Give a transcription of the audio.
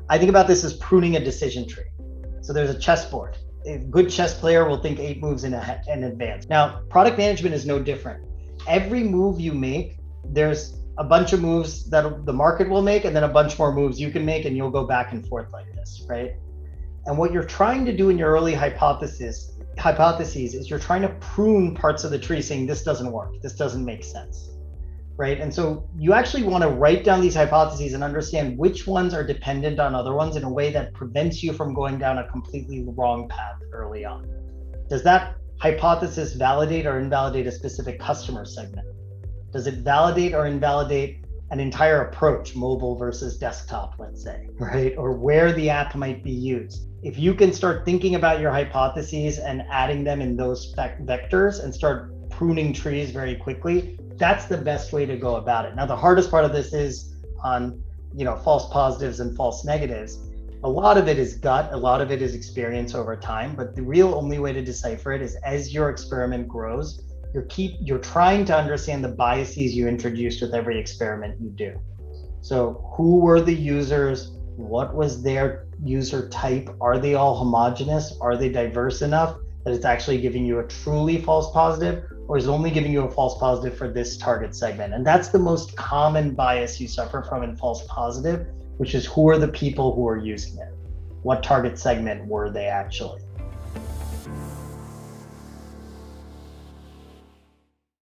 I think about this as pruning a decision tree. So there's a chessboard. A good chess player will think 8 moves in advance. Now, product management is no different. Every move you make, there's a bunch of moves that the market will make, and then a bunch more moves you can make, and you'll go back and forth like this, right? And what you're trying to do in your early hypotheses is you're trying to prune parts of the tree, saying this doesn't work, this doesn't make sense, right? And so you actually want to write down these hypotheses and understand which ones are dependent on other ones in a way that prevents you from going down a completely wrong path early on. Does that hypothesis validate or invalidate a specific customer segment? Does it validate or invalidate an entire approach, mobile versus desktop, let's say, right? Or where the app might be used. If you can start thinking about your hypotheses and adding them in those vectors and start pruning trees very quickly, that's the best way to go about it. Now, the hardest part of this is on, false positives and false negatives. A lot of it is gut, a lot of it is experience over time, but the real only way to decipher it is as your experiment grows, you're trying to understand the biases you introduced with every experiment you do. So who were the users? What was their user type? Are they all homogenous? Are they diverse enough that it's actually giving you a truly false positive, or is it only giving you a false positive for this target segment? And that's the most common bias you suffer from in false positive, which is who are the people who are using it? What target segment were they actually?